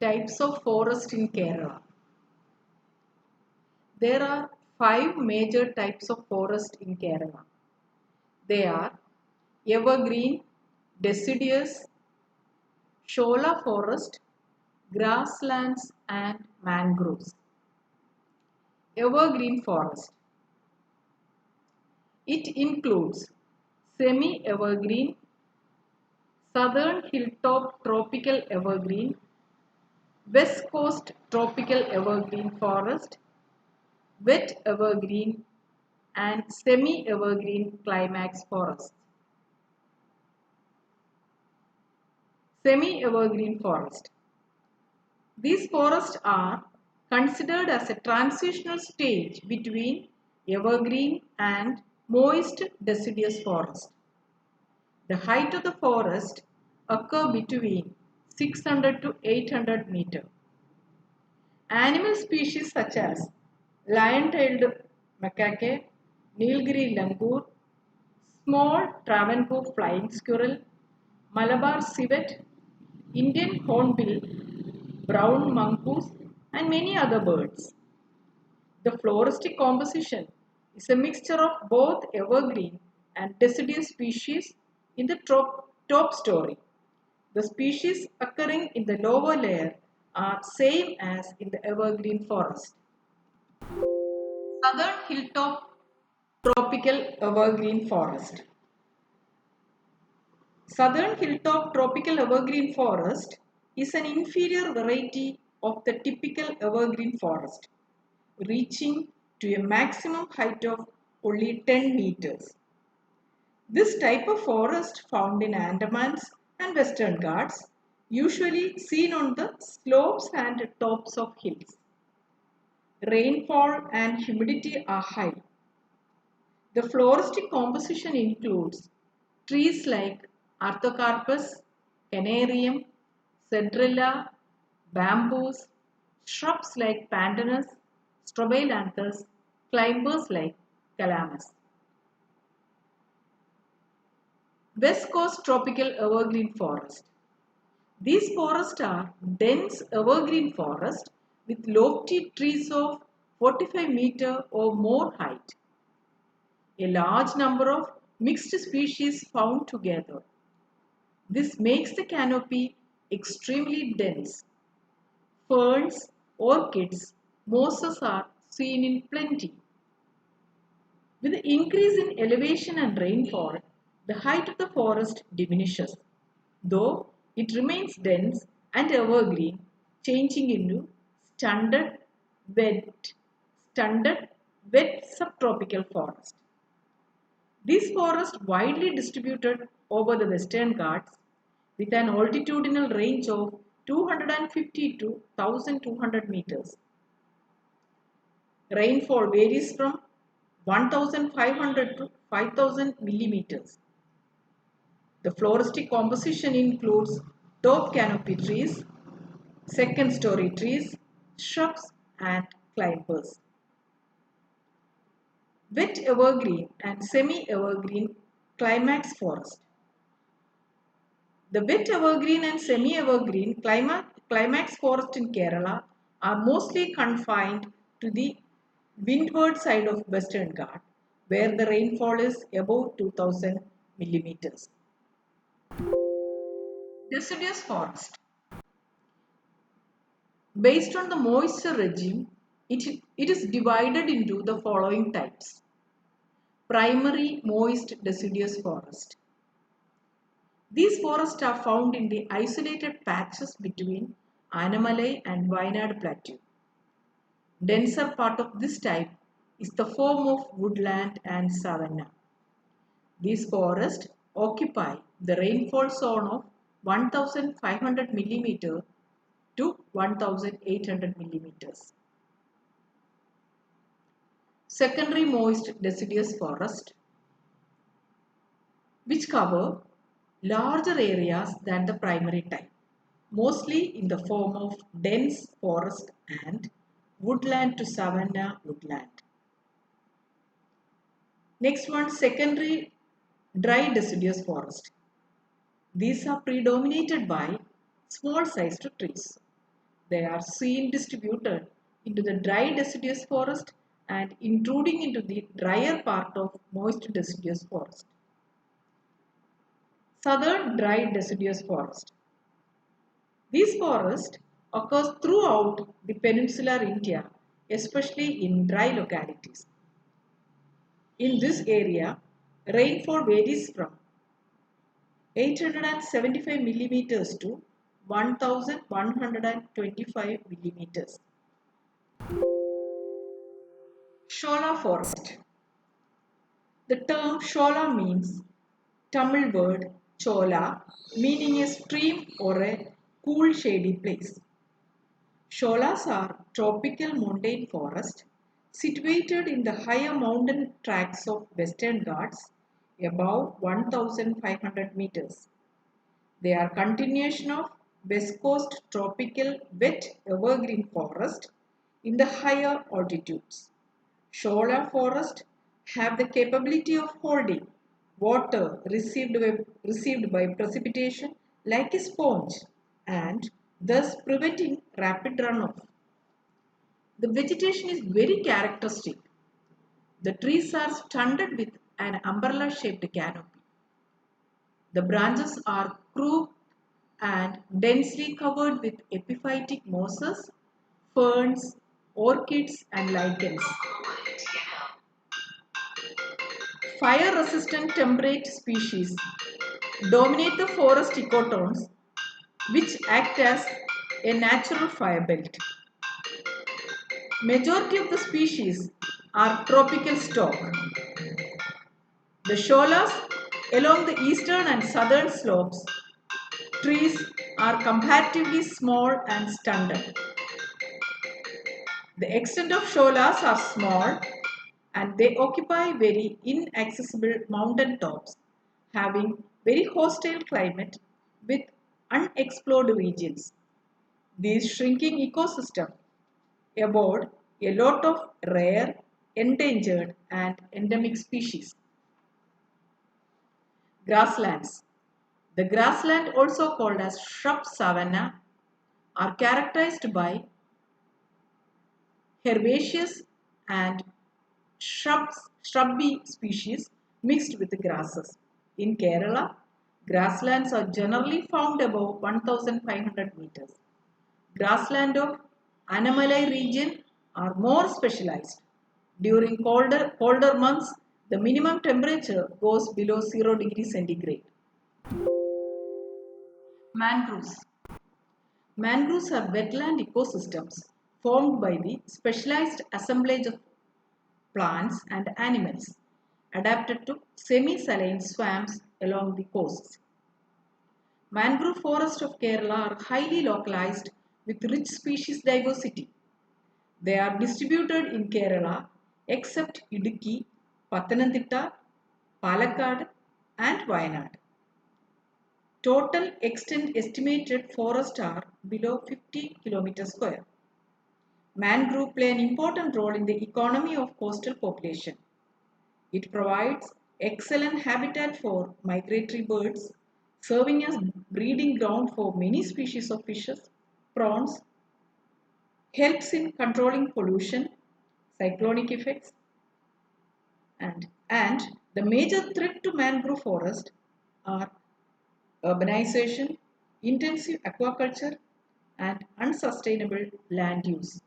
Types of forest in Kerala. There are 5 major types of forest in Kerala. They are evergreen, deciduous, shola forest, grasslands and mangroves. Evergreen forest. It includes semi-evergreen, southern hilltop tropical evergreen, west coast tropical evergreen forest, wet evergreen and semi-evergreen climax forest. Semi-evergreen forest. These forests are considered as a transitional stage between evergreen and moist deciduous forest. The height of the forest occur between 600 to 800 meter. Animal species such as lion-tailed macaque, Nilgiri langur, small Travancore flying squirrel, Malabar civet, Indian hornbill, brown mongoose and many other birds. The floristic composition is a mixture of both evergreen and deciduous species in the top story. The species occurring in the lower layer are same as in the evergreen forest. Southern hilltop tropical evergreen forest. Southern hilltop tropical evergreen forest is an inferior variety of the typical evergreen forest, reaching to a maximum height of only 10 meters. This type of forest found in Andamans and Western Ghats, usually seen on the slopes and tops of hills. Rainfall and humidity are high. The floristic composition includes trees like Artocarpus, Canarium, Cedrilla, bamboos, shrubs like Pandanus, Strobilanthus, climbers like Calamus. West Coast tropical evergreen forest. These forests are dense evergreen forests with lofty trees of 45 meter or more height. A large number of mixed species found together. This makes the canopy extremely dense. Ferns, orchids, mosses are seen in plenty. With the increase in elevation and rainfall, the height of the forest diminishes, though it remains dense and evergreen, changing into stunted, wet, stunted, wet subtropical forest. These forests widely distributed over the Western Ghats with an altitudinal range of 250 to 1200 meters. Rainfall varies from 1500 to 5000 millimeters. The floristic composition includes top canopy trees, second story trees, shrubs and climbers. Wet evergreen and semi-evergreen climax forest. The wet evergreen and semi-evergreen climax forest in Kerala are mostly confined to the windward side of Western Ghat, where the rainfall is above 2000 millimeters. Deciduous forest. Based on the moisture regime, it is divided into the following types. Primary moist deciduous forest. These forests are found in the isolated patches between Anamalai and Wayanad plateau. Denser part of this type is the form of woodland and savanna. These forests occupy the rainfall zone of 1500 mm to 1800 millimeters. Secondary moist deciduous forest, which cover larger areas than the primary type, mostly in the form of dense forest and woodland to savanna woodland. Next one, secondary dry deciduous forest. These are predominated by small sized trees. They are seen distributed into the dry deciduous forest and intruding into the drier part of moist deciduous forest. Southern dry deciduous forest. This forest occurs throughout the peninsular India, especially in dry localities. In this area, rainfall varies from 875 millimeters to 1125 millimeters. Shola forest. The term Shola means Tamil word Chola, meaning a stream or a cool shady place. Sholas are tropical montane forests situated in the higher mountain tracts of Western Ghats above 1500 meters. They are continuation of West Coast tropical wet evergreen forest in the higher altitudes. Shola forests have the capability of holding water received by precipitation like a sponge and thus preventing rapid runoff. The vegetation is very characteristic. The trees are stunted with an umbrella-shaped canopy. The branches are crooked and densely covered with epiphytic mosses, ferns, orchids and lichens. Fire-resistant temperate species dominate the forest ecotones, which act as a natural fire belt. Majority of the species are tropical stock. The sholas along the eastern and southern slopes, trees are comparatively small and stunted. The extent of sholas are small and they occupy very inaccessible mountain tops, having very hostile climate with unexplored regions. These shrinking ecosystems afford a lot of rare, endangered and endemic species. Grasslands. The grassland, also called as shrub savanna, are characterized by herbaceous and shrubby species mixed with grasses. In Kerala, grasslands are generally found above 1500 meters. Grassland of Anamalai region are more specialized. During colder months, the minimum temperature goes below 0 degrees centigrade. Mangroves. Mangroves are wetland ecosystems formed by the specialized assemblage of plants and animals adapted to semi-saline swamps along the coasts. Mangrove forests of Kerala are highly localized with rich species diversity. They are distributed in Kerala except Idukki, Pathanamthitta, Palakkad and Wayanad. Total extent estimated forests are below 50 km square. Mangrove play an important role in the economy of coastal population. It provides excellent habitat for migratory birds, serving as breeding ground for many species of fishes, prawns, helps in controlling pollution, cyclonic effects, and the major threat to mangrove forest are urbanization, intensive aquaculture, and unsustainable land use.